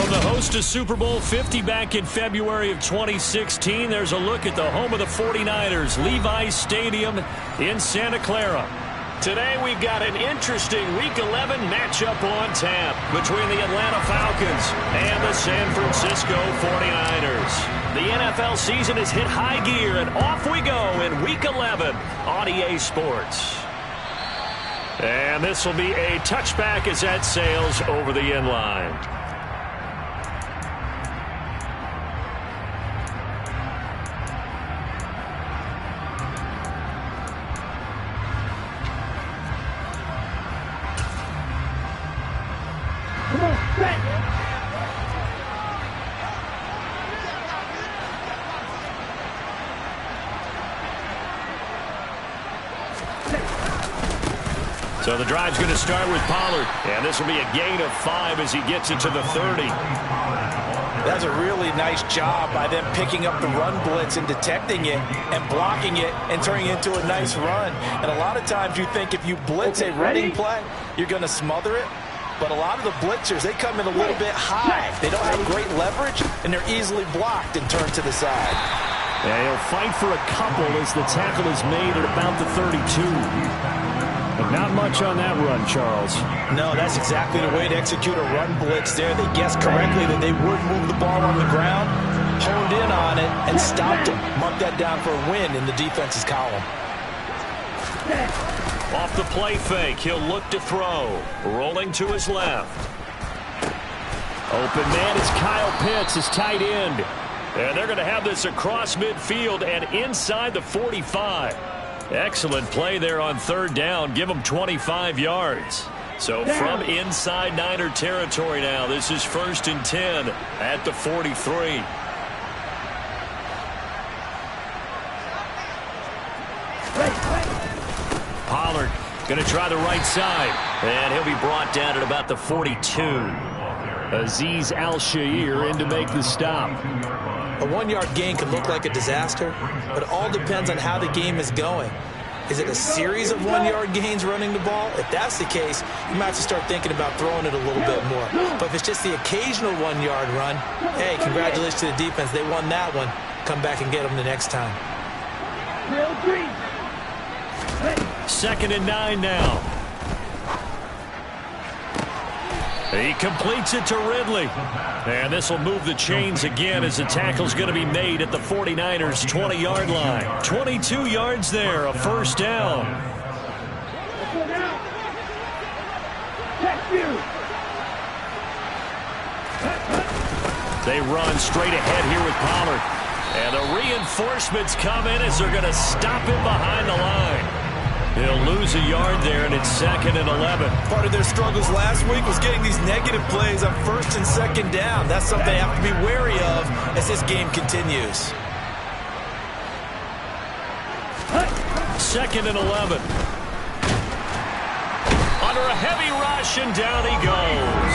From the host to Super Bowl 50 back in February of 2016, there's a look at the home of the 49ers, Levi's Stadium in Santa Clara. Today we've got an interesting Week 11 matchup on tap between the Atlanta Falcons and the San Francisco 49ers. The NFL season has hit high gear, and off we go in Week 11 on EA Sports. And this will be a touchback as that sails over the end line. So the drive's going to start with Pollard, and this will be a gain of 5 as he gets it to the 30. That's a really nice job by them picking up the run blitz and detecting it and blocking it and turning it into a nice run. And a lot of times you think if you blitz a running play, you're going to smother it. But a lot of the blitzers, they come in a little bit high. They don't have great leverage, and they're easily blocked and turned to the side. Yeah, he'll fight for a couple as the tackle is made at about the 32. But not much on that run, Charles. No, that's exactly the way to execute a run blitz there. They guessed correctly that they would move the ball on the ground, honed in on it, and stopped him. Mark that down for a win in the defense's column. Off the play fake, he'll look to throw. Rolling to his left. Open man is Kyle Pitts, his tight end. And they're going to have this across midfield and inside the 45. Excellent play there on third down. Give them 25 yards. So from inside Niner territory now, this is 1st and 10 at the 43. Pollard going to try the right side. And he'll be brought down at about the 42. Azeez Al-Shaair in to make the stop. A 1-yard gain can look like a disaster, but it all depends on how the game is going. Is it a series of 1-yard gains running the ball? If that's the case, you might have to start thinking about throwing it a little bit more. But if it's just the occasional 1-yard run, hey, congratulations to the defense. They won that one. Come back and get them the next time. 2nd and 9 now. He completes it to Ridley. And this will move the chains again as the tackle's going to be made at the 49ers' 20-yard line. 22 yards there, a first down. They run straight ahead here with Pollard. And the reinforcements come in as they're going to stop him behind the line. He'll lose a yard there, and it's 2nd and 11. Part of their struggles last week was getting these negative plays on 1st and 2nd down. That's something they have to be wary of as this game continues. 2nd and 11. Under a heavy rush, and down he goes.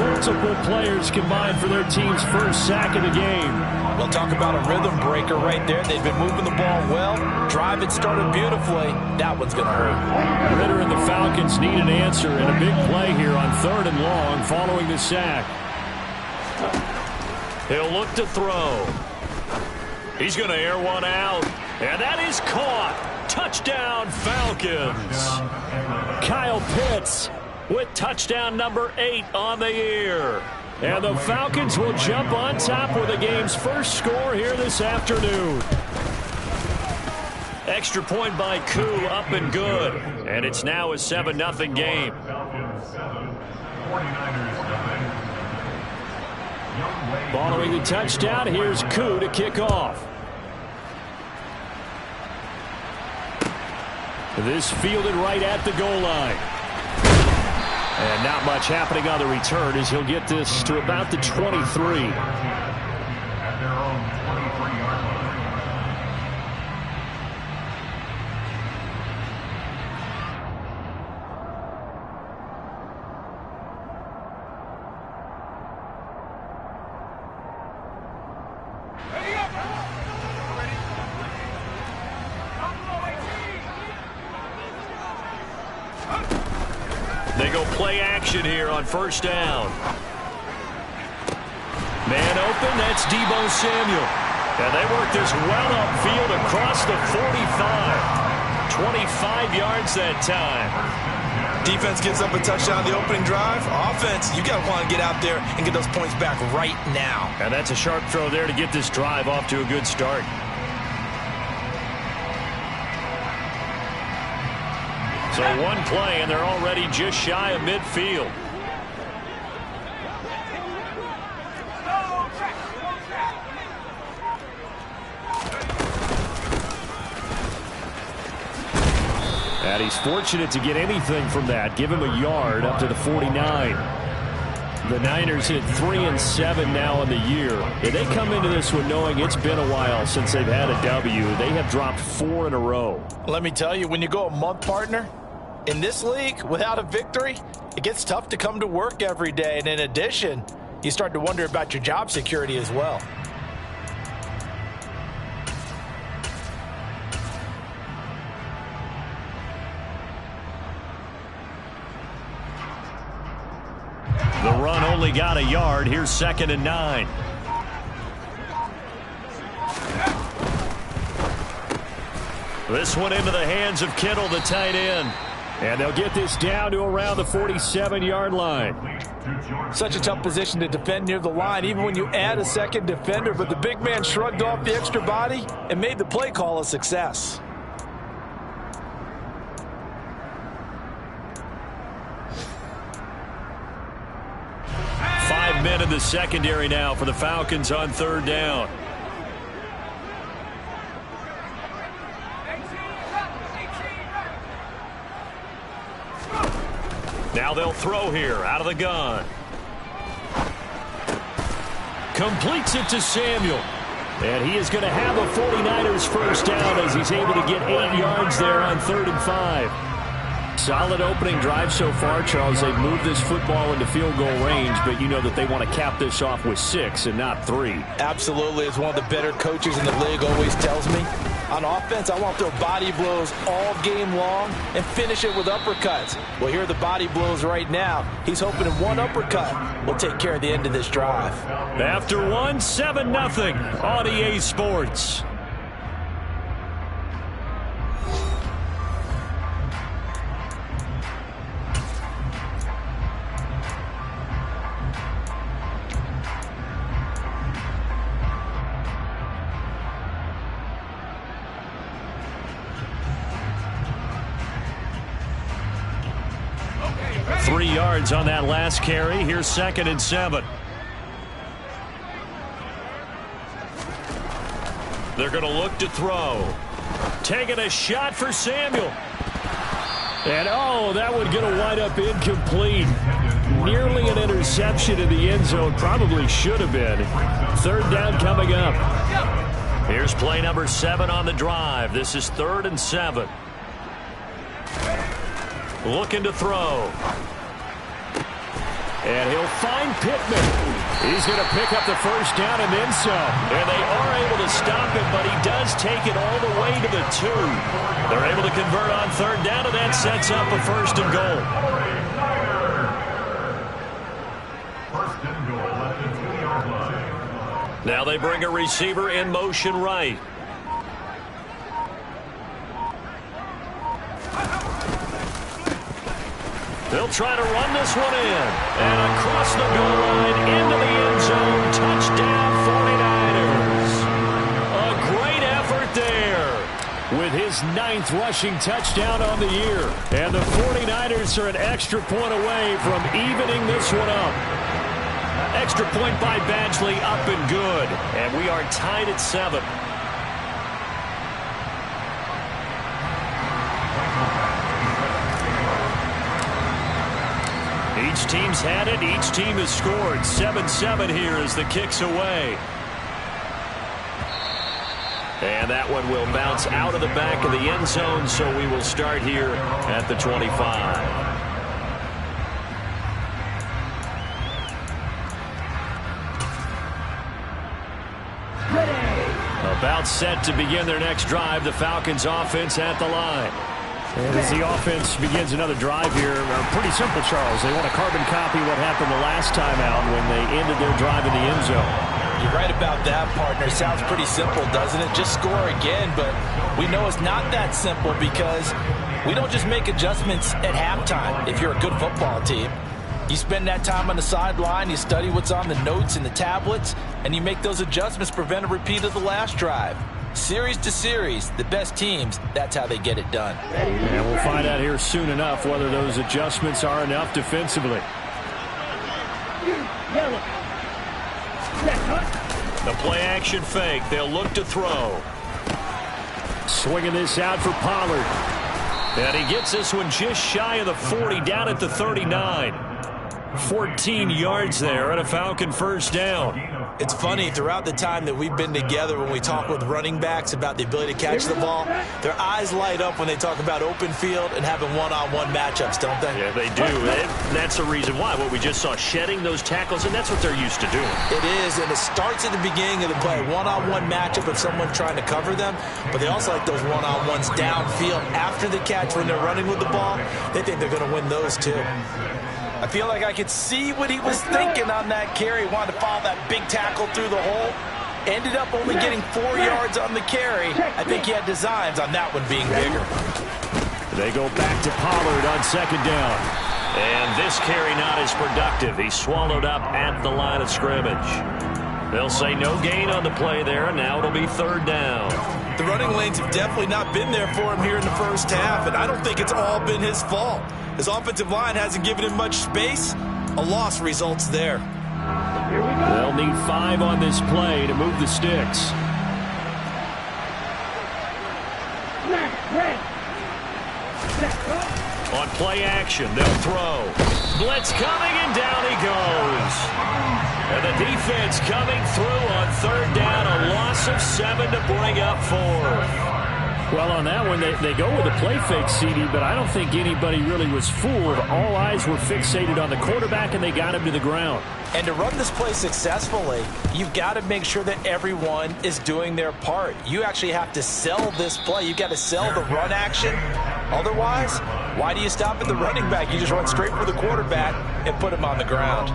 Multiple players combined for their team's first sack of the game. We'll talk about a rhythm breaker right there. They've been moving the ball well. Drive it started beautifully. That one's going to hurt. Ritter and the Falcons need an answer and a big play here on 3rd and long following the sack. He'll look to throw. He's going to air one out. And that is caught. Touchdown, Falcons. Kyle Pitts with touchdown number 8 on the year. And the Falcons will jump on top with the game's first score here this afternoon. Extra point by Koo, up and good. And it's now a 7-0 game. Following the touchdown, here's Koo to kick off. This fielded right at the goal line. And not much happening on the return as he'll get this to about the 23. They go play action here on 1st down. Man open, that's Deebo Samuel. And they work this well upfield across the 45. 25 yards that time. Defense gives up a touchdown the opening drive. Offense, you got to want to get out there and get those points back right now. And that's a sharp throw there to get this drive off to a good start. So one play, and they're already just shy of midfield. And he's fortunate to get anything from that. Give him a yard up to the 49. The Niners hit 3-7 now in the year. And they come into this one knowing it's been a while since they've had a W. They have dropped 4 in a row. Let me tell you, when you go a month, partner, in this league, without a victory, it gets tough to come to work every day. And in addition, you start to wonder about your job security as well. The run only got a yard. Here's 2nd and 9. This one into the hands of Kittle, the tight end. And they'll get this down to around the 47-yard line. Such a tough position to defend near the line, even when you add a second defender. But the big man shrugged off the extra body and made the play call a success. Five men in the secondary now for the Falcons on 3rd down. Now they'll throw here out of the gun. Completes it to Samuel. And he is going to have a 49ers first down as he's able to get 8 yards there on 3rd and 5. Solid opening drive so far, Charles. They've moved this football into field goal range, but you know that they want to cap this off with 6 and not 3. Absolutely. As one of the better coaches in the league always tells me, on offense, I want to throw body blows all game long and finish it with uppercuts. Well, here are the body blows right now. He's hoping one uppercut will take care of the end of this drive. After 7-0 on EA Sports. On that last carry. Here's 2nd and 7. They're going to look to throw. Taking a shot for Samuel. And oh, that one going to wind up incomplete. Nearly an interception in the end zone. Probably should have been. 3rd down coming up. Here's play number 7 on the drive. This is 3rd and 7. Looking to throw. And he'll find Pittman. He's going to pick up the first down and then some. And they are able to stop him, but he does take it all the way to the 2. They're able to convert on 3rd down, and that sets up a 1st and goal. Now they bring a receiver in motion right. They'll try to run this one in. And across the goal line into the end zone. Touchdown 49ers. A great effort there with his 9th rushing touchdown on the year. And the 49ers are an extra point away from evening this one up. Extra point by Badgley, up and good. And we are tied at 7. Each team's had it. Each team has scored. 7-7 here as the kick's away. And that one will bounce out of the back of the end zone, so we will start here at the 25. About set to begin their next drive. The Falcons offense at the line. And as the offense begins another drive here, pretty simple, Charles. They want to carbon copy what happened the last time out when they ended their drive in the end zone. You're right about that, partner. Sounds pretty simple, doesn't it? Just score again, but we know it's not that simple because we don't just make adjustments at halftime if you're a good football team. You spend that time on the sideline, you study what's on the notes and the tablets, and you make those adjustments to prevent a repeat of the last drive. Series to series, the best teams, that's how they get it done. And we'll find out here soon enough whether those adjustments are enough defensively. The play-action fake. They'll look to throw. Swinging this out for Pollard. And he gets this one just shy of the 40, down at the 39. 14 yards there and a Falcon first down. It's funny, throughout the time that we've been together, when we talk with running backs about the ability to catch the ball, their eyes light up when they talk about open field and having one-on-one matchups, don't they? Yeah, they do. That's the reason why. What we just saw, shedding those tackles, and that's what they're used to doing. It is, and it starts at the beginning of the play. One-on-one matchup of someone trying to cover them, but they also like those one-on-ones downfield after the catch when they're running with the ball. They think they're going to win those, too. I feel like I could see what he was thinking on that carry. He wanted to follow that big tackle through the hole. Ended up only getting 4 yards on the carry. I think he had designs on that one being bigger. They go back to Pollard on second down. And this carry not as productive. He's swallowed up at the line of scrimmage. They'll say no gain on the play there, and now it'll be third down. The running lanes have definitely not been there for him here in the first half, and I don't think it's all been his fault. His offensive line hasn't given him much space. A loss results there. They'll need 5 on this play to move the sticks. On play action, they'll throw. Blitz coming, and down he goes. And the defense coming through on third down. A loss of 7 to bring up 4. Well, on that one, they go with a play fake, CD, but I don't think anybody really was fooled. All eyes were fixated on the quarterback, and they got him to the ground. And to run this play successfully, you've got to make sure that everyone is doing their part. You actually have to sell this play. You've got to sell the run action. Otherwise, why do you stop at the running back? You just run straight for the quarterback and put him on the ground.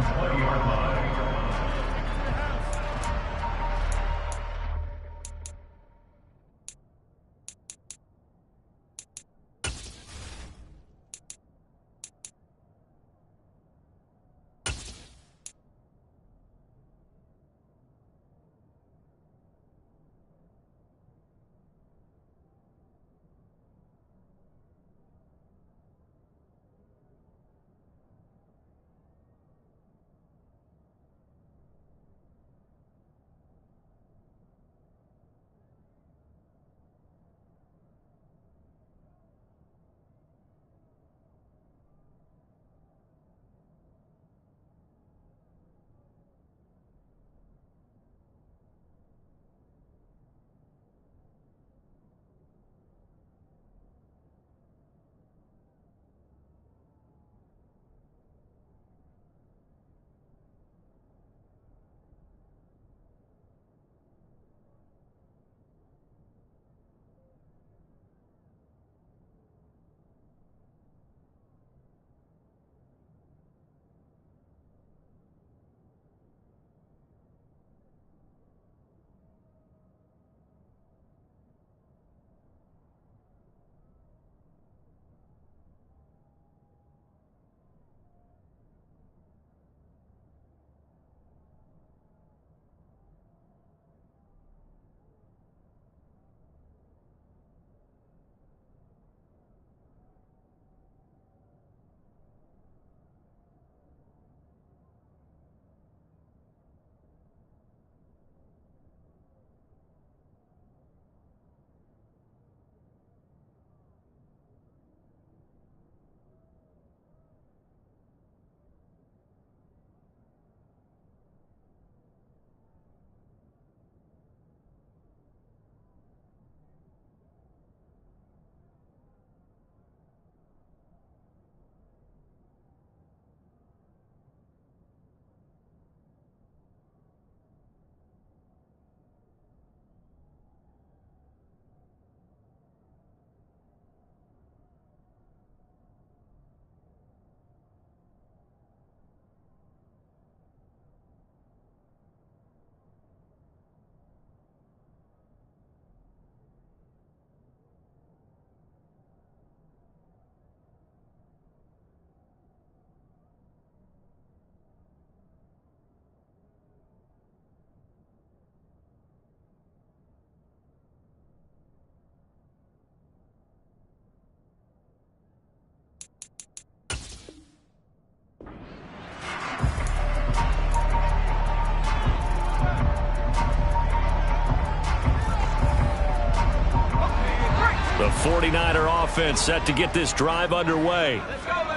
49er offense set to get this drive underway.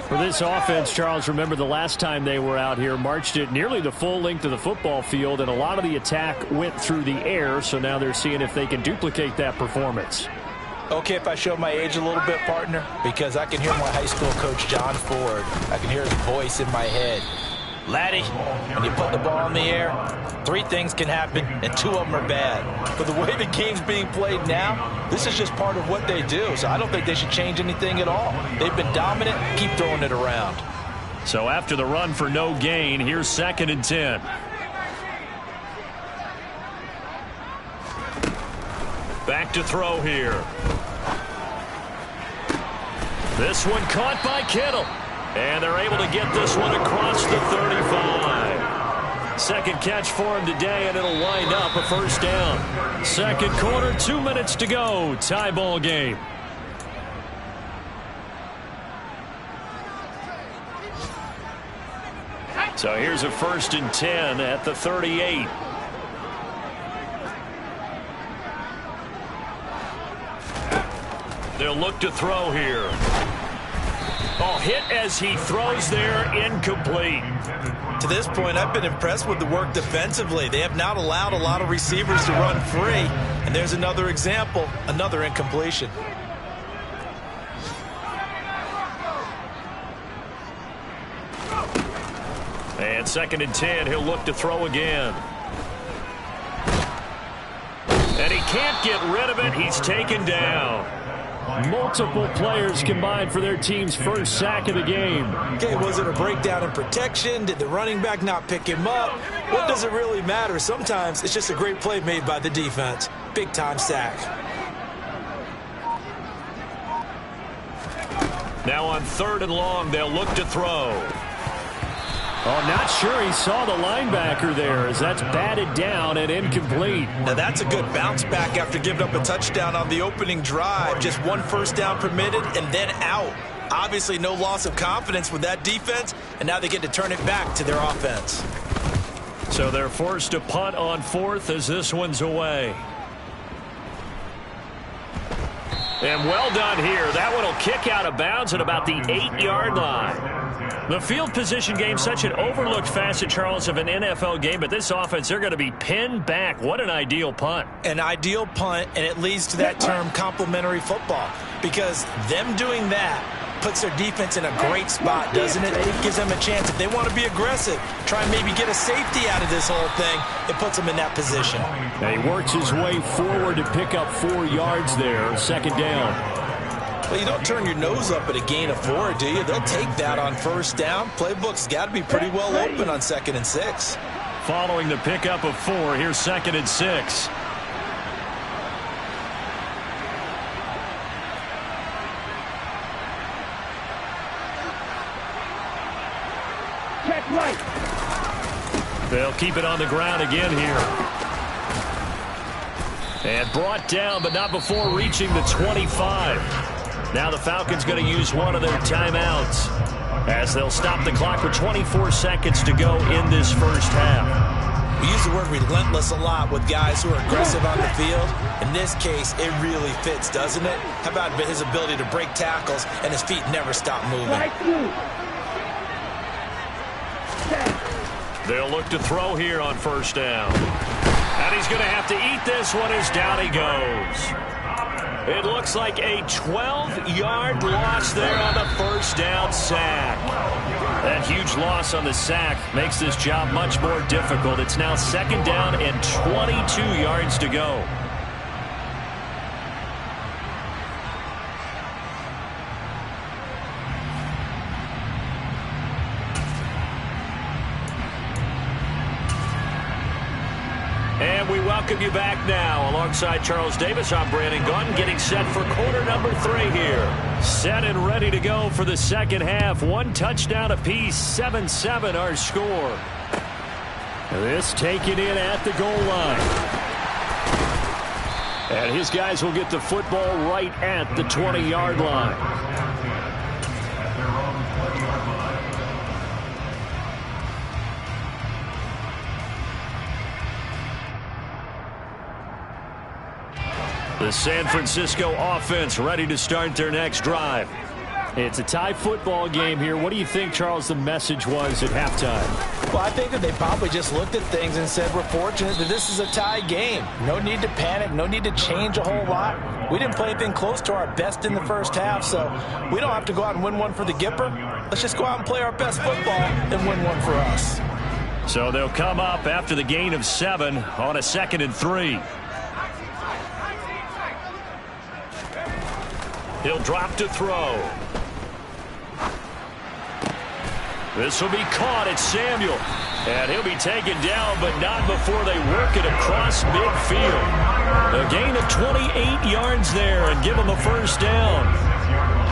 For this offense, Charles, remember the last time they were out here, marched it nearly the full length of the football field, and a lot of the attack went through the air, so now they're seeing if they can duplicate that performance. Okay, if I show my age a little bit, partner, because I can hear my high school coach, John Ford. I can hear his voice in my head. Laddie, when you put the ball in the air, 3 things can happen, and 2 of them are bad. But the way the game's being played now, this is just part of what they do, so I don't think they should change anything at all. They've been dominant. Keep throwing it around. So after the run for no gain, here's 2nd and 10. Back to throw here. This one caught by Kittle. And they're able to get this one across the 35. Second catch for him today, and it'll wind up a first down. Second quarter, 2 minutes to go. Tie ball game. So here's a 1st and 10 at the 38. They'll look to throw here. Oh, hit as he throws there, incomplete. To this point, I've been impressed with the work defensively. They have not allowed a lot of receivers to run free. And there's another example, another incompletion. And 2nd and 10, he'll look to throw again. And he can't get rid of it. He's taken down. Multiple players combined for their team's first sack of the game. Okay, was it a breakdown in protection? Did the running back not pick him up? What does it really matter? Sometimes it's just a great play made by the defense. Big-time sack. Now on 3rd and long, they'll look to throw. Oh, not sure he saw the linebacker there as that's batted down and incomplete. Now that's a good bounce back after giving up a touchdown on the opening drive. Just 1 first down permitted and then out. Obviously no loss of confidence with that defense, and now they get to turn it back to their offense. So they're forced to punt on 4th as this one's away. And well done here. That one will kick out of bounds at about the 8-yard line. The field position game, such an overlooked facet, Charles, of an NFL game, but this offense, they're going to be pinned back. What an ideal punt. An ideal punt, and it leads to that term complementary football, because them doing that puts their defense in a great spot, doesn't it? It gives them a chance. If they want to be aggressive, try and maybe get a safety out of this whole thing, it puts them in that position. And he works his way forward to pick up 4 yards there, 2nd down. Well, you don't turn your nose up at a gain of 4, do you? They'll take that on 1st down. Playbook's got to be pretty well open on 2nd and 6. Following the pickup of 4, here's 2nd and 6. Check right. They'll keep it on the ground again here. And brought down, but not before reaching the 25. Now the Falcons going to use one of their timeouts as they'll stop the clock with 24 seconds to go in this first half. We use the word relentless a lot with guys who are aggressive on the field. In this case, it really fits, doesn't it? How about his ability to break tackles and his feet never stop moving? They'll look to throw here on 1st down. And he's going to have to eat this one as down he goes. It looks like a 12-yard loss there on the 1st down sack. That huge loss on the sack makes this job much more difficult. It's now 2nd down and 22 yards to go. And we welcome you back now. Alongside Charles Davis, I'm Brandon Gaudin, getting set for quarter number 3 here. Set and ready to go for the second half. 1 touchdown apiece, 7-7 our score. This taken in at the goal line. And his guys will get the football right at the 20-yard line. The San Francisco offense ready to start their next drive. It's a tie football game here. What do you think, Charles, the message was at halftime? Well, I think that they probably just looked at things and said, we're fortunate that this is a tie game. No need to panic. No need to change a whole lot. We didn't play anything close to our best in the first half, so we don't have to go out and win one for the Gipper. Let's just go out and play our best football and win one for us. So they'll come up after the gain of 7 on a 2nd and 3. He'll drop to throw. This will be caught at Samuel. And he'll be taken down, but not before they work it across midfield. A gain of 28 yards there and give him a first down.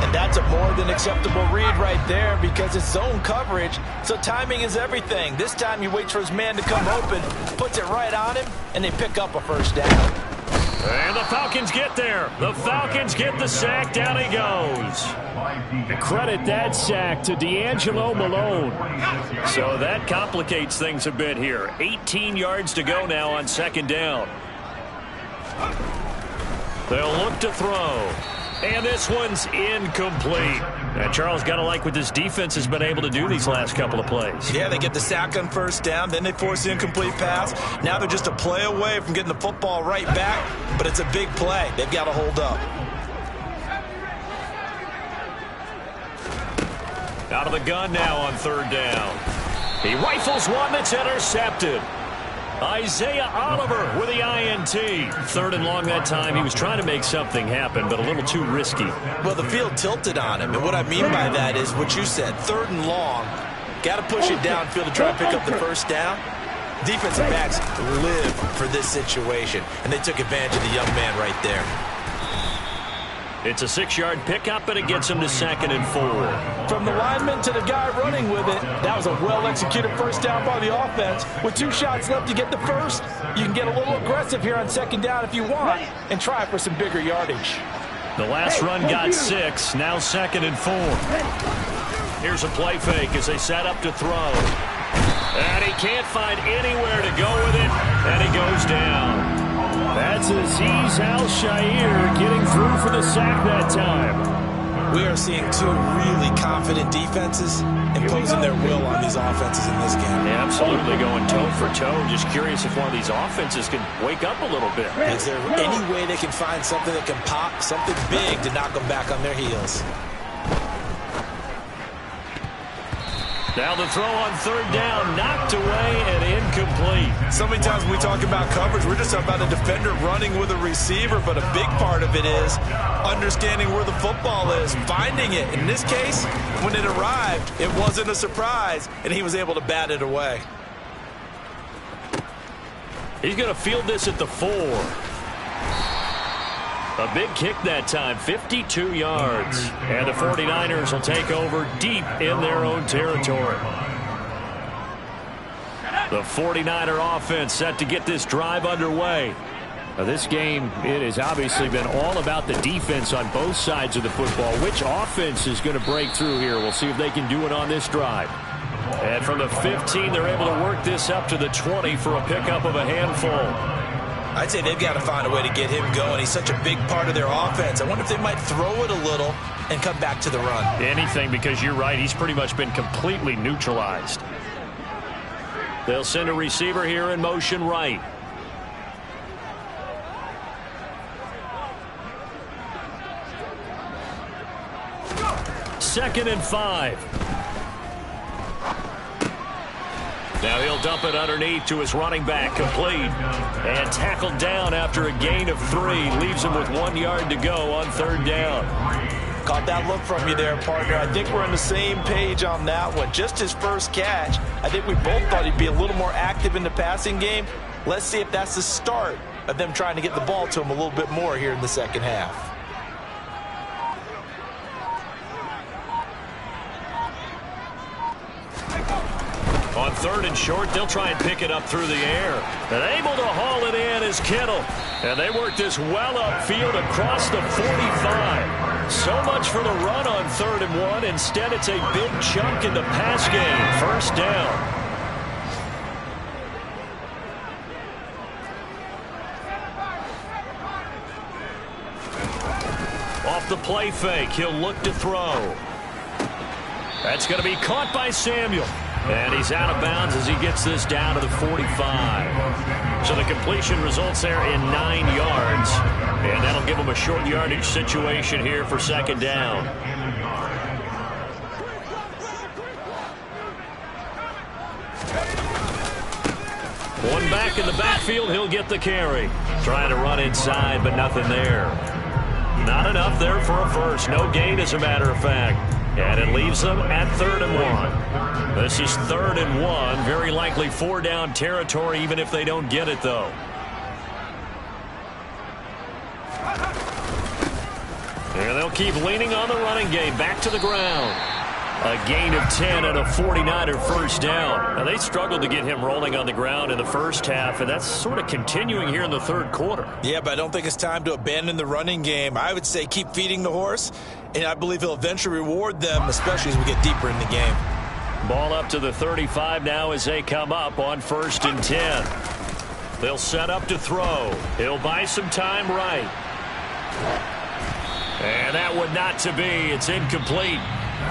And that's a more than acceptable read right there because it's zone coverage, so timing is everything. This time he waits for his man to come open, puts it right on him, and they pick up a first down. And the Falcons get there. The Falcons get the sack. Down he goes. Credit that sack to D'Angelo Malone. So that complicates things a bit here. 18 yards to go now on 2nd down. They'll look to throw. And this one's incomplete. And Charles, got to like what this defense has been able to do these last couple of plays. Yeah, they get the sack on first down, then they force the incomplete pass. Now they're just a play away from getting the football right back, but it's a big play. They've got to hold up. Out of the gun now on 3rd down. He rifles one that's intercepted. Isaiah Oliver with the INT. 3rd and long that time. He was trying to make something happen, but a little too risky. Well, the field tilted on him, and what I mean by that is what you said, 3rd and long. Got to push it downfield to try and pick up the first down. Defensive backs live for this situation, and they took advantage of the young man right there. It's a 6-yard pickup, and it gets him to 2nd and 4. From the lineman to the guy running with it, that was a well-executed first down by the offense. With 2 shots left to get the first, you can get a little aggressive here on 2nd down if you want and try for some bigger yardage. The last run got 6, now 2nd and 4. Here's a play fake as they set up to throw. And he can't find anywhere to go with it, and he goes down. That's Azeez Al-Shaair getting through for the sack that time. We are seeing 2 really confident defenses imposing their will on these offenses in this game. Yeah, absolutely going toe for toe. Just curious if one of these offenses can wake up a little bit. Is there any way they can find something that can pop, something big to knock them back on their heels? Now the throw on 3rd down, knocked away and incomplete. So many times when we talk about coverage, we're just talking about a defender running with a receiver, but a big part of it is understanding where the football is, finding it. In this case, when it arrived, it wasn't a surprise, and he was able to bat it away. He's going to field this at the 4. A big kick that time, 52 yards. And the 49ers will take over deep in their own territory. The 49er offense set to get this drive underway. Now this game, it has obviously been all about the defense on both sides of the football. Which offense is going to break through here? We'll see if they can do it on this drive. And from the 15, they're able to work this up to the 20 for a pickup of a handful. I'd say they've got to find a way to get him going. He's such a big part of their offense. I wonder if they might throw it a little and come back to the run. Anything, because you're right. He's pretty much been completely neutralized. They'll send a receiver here in motion right. Second and 5. Now he'll dump it underneath to his running back, complete. And tackled down after a gain of 3. Leaves him with 1 yard to go on 3rd down. Caught that look from you there, partner. I think we're on the same page on that one. Just his first catch. I think we both thought he'd be a little more active in the passing game. Let's see if that's the start of them trying to get the ball to him a little bit more here in the second half. On 3rd and short, they'll try and pick it up through the air. And able to haul it in is Kittle. And they work this well upfield across the 45. So much for the run on 3rd and 1. Instead, it's a big chunk in the pass game. First down. play fake. He'll look to throw. That's going to be caught by Samuel. And he's out of bounds as he gets this down to the 45. So the completion results there in 9 yards. And that'll give him a short yardage situation here for second down. One back in the backfield, he'll get the carry. Trying to run inside, but nothing there. Not enough there for a first. No gain, as a matter of fact. And it leaves them at 3rd and 1. This is 3rd and 1. Very likely 4-down territory, even if they don't get it, though. And they'll keep leaning on the running game. Back to the ground. A gain of 10 and a 49er first down. Now, they struggled to get him rolling on the ground in the first half, and that's sort of continuing here in the 3rd quarter. Yeah, but I don't think it's time to abandon the running game. I would say keep feeding the horse, and I believe he'll eventually reward them, especially as we get deeper in the game. Ball up to the 35 now as they come up on 1st and 10. They'll set up to throw. He'll buy some time right. And that one not to be. It's incomplete.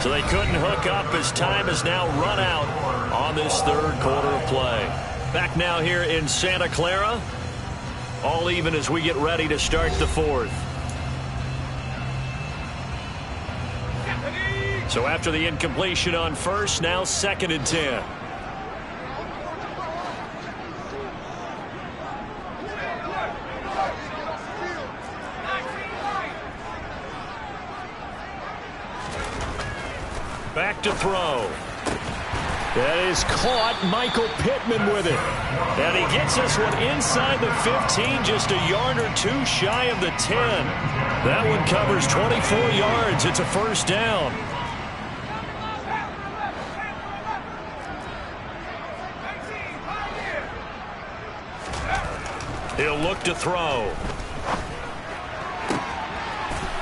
So they couldn't hook up as time has now run out on this 3rd quarter of play. Back now here in Santa Clara. All even as we get ready to start the 4th. So after the incompletion on 1st, now 2nd and 10. Back to throw. That is caught. Michael Pittman with it. And he gets this one inside the 15, just a yard or two shy of the 10. That one covers 24 yards. It's a first down. He'll look to throw.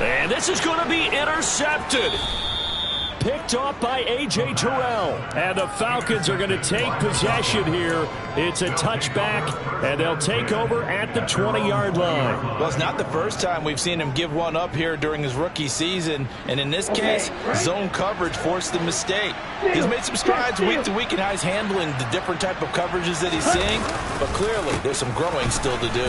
And this is going to be intercepted. Picked off by A.J. Terrell. And the Falcons are going to take possession here. It's a touchback, and they'll take over at the 20-yard line. Well, it's not the first time we've seen him give one up here during his rookie season. And in this case, zone coverage forced the mistake. He's made some strides week to week in how he's handling the different type of coverages that he's seeing. But clearly, there's some growing still to do.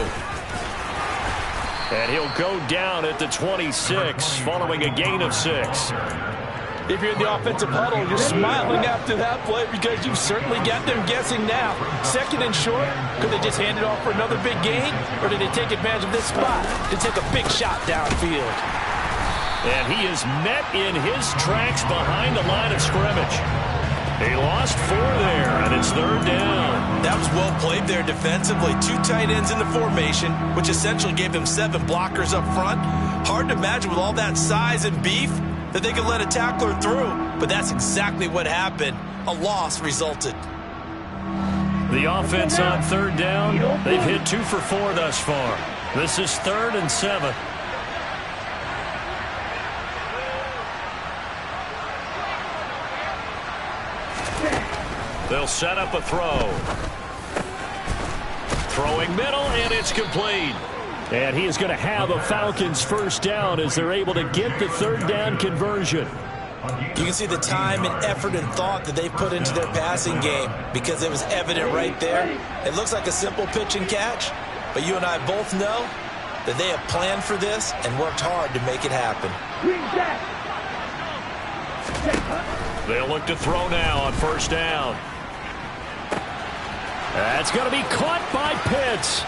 And he'll go down at the 26 following a gain of 6. If you're in the offensive huddle, you're smiling after that play because you've certainly got them guessing now. 2nd and short, could they just hand it off for another big gain? Or did they take advantage of this spot to take a big shot downfield? And he is met in his tracks behind the line of scrimmage. He lost 4 there, and it's 3rd down. That was well played there defensively. 2 tight ends in the formation, which essentially gave them 7 blockers up front. Hard to imagine with all that size and beef that they could let a tackler through, but that's exactly what happened. A loss resulted. The offense on 3rd down, they've hit 2 for 4 thus far. This is 3rd and 7. They'll set up a throw. Throwing middle, and it's complete. And he is going to have a Falcons first down as they're able to get the 3rd down conversion. You can see the time and effort and thought that they put into their passing game because it was evident right there. It looks like a simple pitch and catch, but you and I both know that they have planned for this and worked hard to make it happen. They'll look to throw now on 1st down. That's going to be caught by Pitts.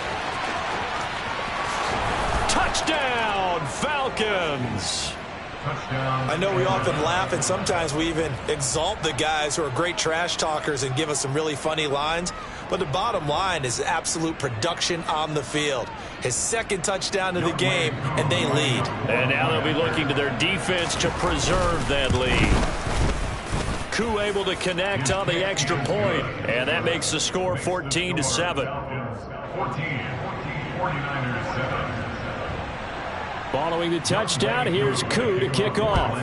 Touchdown, Falcons. I know we often laugh and sometimes we even exalt the guys who are great trash talkers and give us some really funny lines. But the bottom line is absolute production on the field. His 2nd touchdown of the game, and they lead. And now they'll be looking to their defense to preserve that lead. Koo able to connect on the extra point, and that makes the score 14-7. 49ers 7. Following the touchdown, here's Koo to kick off.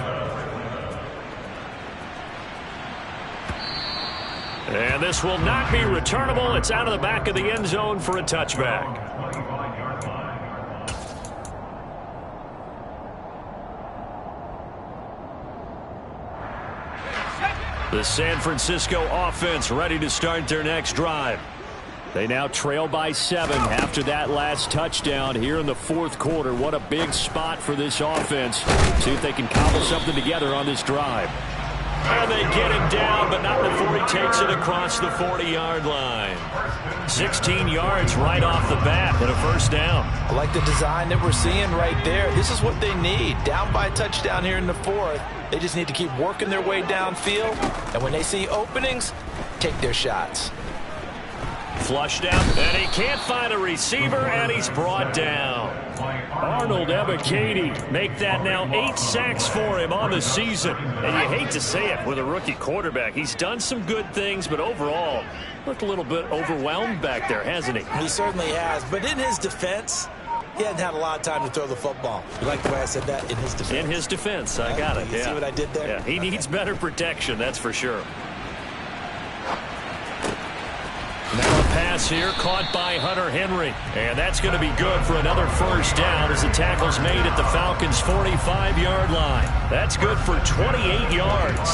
And this will not be returnable. It's out of the back of the end zone for a touchback. The San Francisco offense ready to start their next drive. They now trail by 7 after that last touchdown here in the fourth quarter. What a big spot for this offense. See if they can cobble something together on this drive. And they get him down, but not before he takes it across the 40-yard line. 16 yards right off the bat and a first down. I like the design that we're seeing right there. This is what they need. Down by a touchdown here in the fourth. They just need to keep working their way downfield. And when they see openings, take their shots. Flushed out, and he can't find a receiver, and he's brought down. Arnold Ebiketie make that now 8 sacks for him on the season. And you hate to say it with a rookie quarterback. He's done some good things, but overall, looked a little bit overwhelmed back there, hasn't he? He certainly has, but in his defense, he hadn't had a lot of time to throw the football. You like the way I said that? In his defense. In his defense, I got it. You see what I did there? Yeah, he needs better protection, that's for sure. Now a pass here caught by Hunter Henry. And that's going to be good for another first down as the tackle's made at the Falcons' 45-yard line. That's good for 28 yards.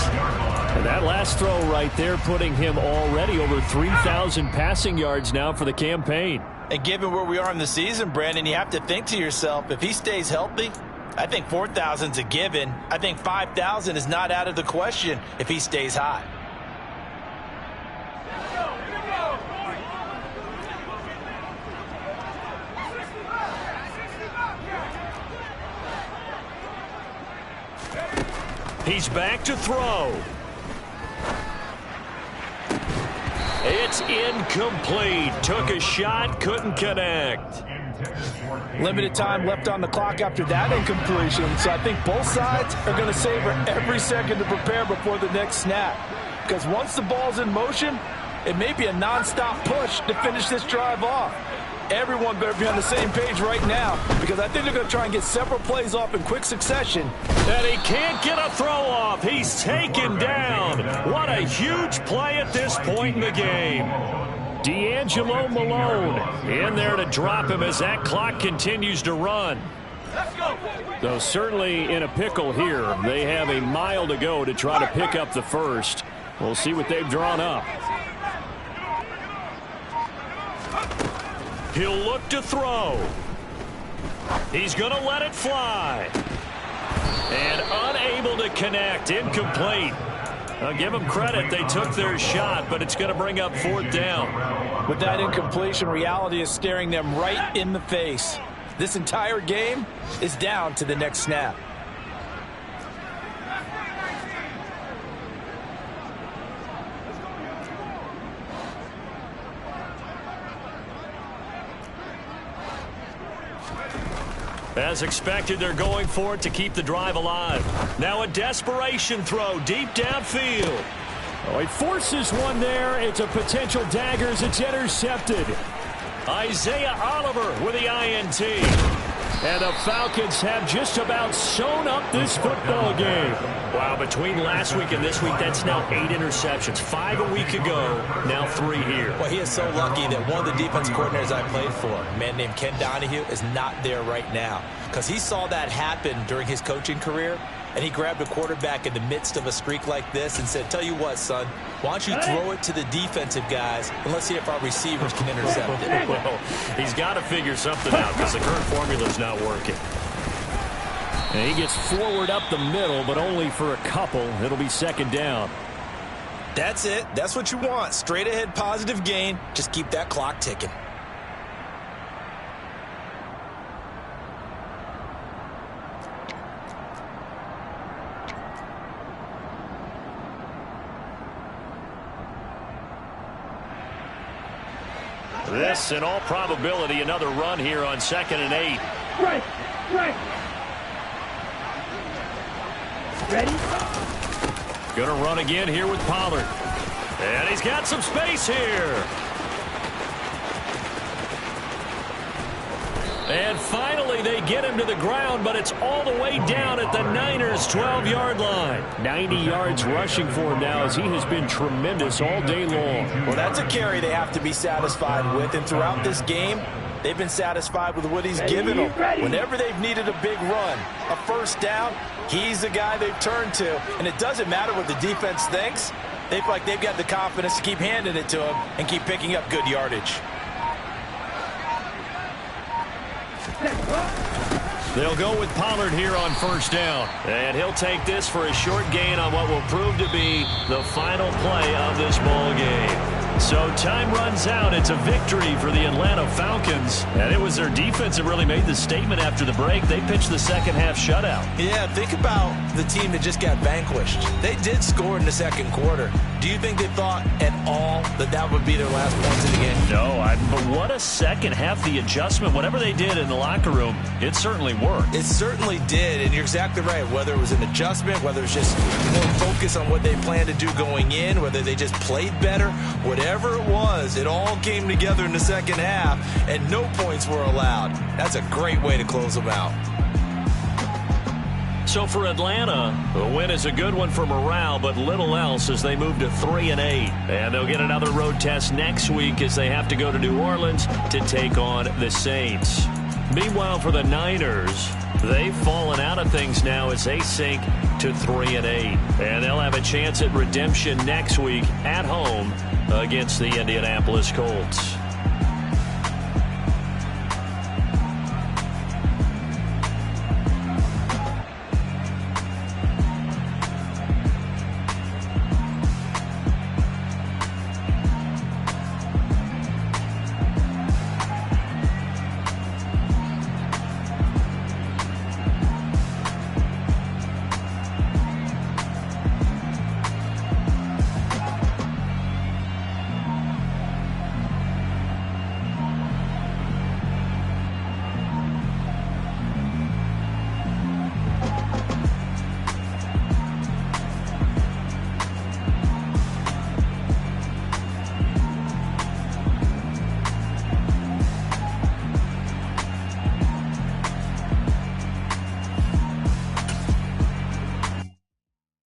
And that last throw right there putting him already over 3,000 passing yards now for the campaign. And given where we are in the season, Brandon, you have to think to yourself, if he stays healthy, I think 4,000's a given. I think 5,000 is not out of the question if he stays hot. He's back to throw. It's incomplete. Took a shot, couldn't connect. Limited time left on the clock after that incompletion, so I think both sides are going to savor every second to prepare before the next snap. Because once the ball's in motion, it may be a non-stop push to finish this drive off. Everyone better be on the same page right now, because I think they're going to try and get several plays off in quick succession. And he can't get a throw off. He's taken down. What a huge play at this point in the game. D'Angelo Malone in there to drop him as that clock continues to run. Let's go. Though certainly in a pickle here. They have a mile to go to try to pick up the first. We'll see what they've drawn up. He'll look to throw. He's going to let it fly. And unable to connect. Incomplete. I'll give them credit. They took their shot, but it's going to bring up fourth down. With that incompletion, reality is staring them right in the face. This entire game is down to the next snap. As expected, they're going for it to keep the drive alive. Now a desperation throw deep downfield. Oh, he forces one there. It's a potential dagger as it's intercepted. Isaiah Oliver with the INT. And the Falcons have just about sewn up this football game. Wow, between last week and this week, that's now 8 interceptions. 5 a week ago, now 3 here. Well, he is so lucky that one of the defense coordinators I played for, a man named Ken Donahue, is not there right now. Because he saw that happen during his coaching career, and he grabbed a quarterback in the midst of a streak like this and said, tell you what, son, why don't you throw it to the defensive guys, and let's see if our receivers can intercept it. Well, he's got to figure something out because the current formula's not working. And he gets forward up the middle, but only for a couple. It'll be second down. That's it. That's what you want. Straight ahead positive gain. Just keep that clock ticking. This, in all probability, another run here on 2nd and 8. Right. Ready? Going to run again here with Pollard. And he's got some space here. And finally, they get him to the ground, but it's all the way down at the Niners' 12-yard line. 90 yards rushing for him now as he has been tremendous all day long. Well, that's a carry they have to be satisfied with. And throughout this game, They've been satisfied with what he's given them. Whenever they've needed a big run, a first down, he's the guy they've turned to. And it doesn't matter what the defense thinks. They feel like they've got the confidence to keep handing it to him and keep picking up good yardage. They'll go with Pollard here on first down. And he'll take this for a short gain on what will prove to be the final play of this ball game. So time runs out. It's a victory for the Atlanta Falcons. And it was their defense that really made the statement after the break. They pitched the second half shutout. Yeah, think about the team that just got vanquished. They did score in the second quarter. Do you think they thought at all that that would be their last points in the game? No, but what a second half. The adjustment, whatever they did in the locker room, it certainly worked. It certainly did, and you're exactly right. Whether it was an adjustment, whether it was just more focus on what they planned to do going in, whether they just played better, whatever it was, it all came together in the second half, and no points were allowed. That's a great way to close them out. So for Atlanta, the win is a good one for morale, but little else as they move to 3-8. And they'll get another road test next week as they have to go to New Orleans to take on the Saints. Meanwhile, for the Niners, they've fallen out of things now as they sink to 3-8. And they'll have a chance at redemption next week at home against the Indianapolis Colts.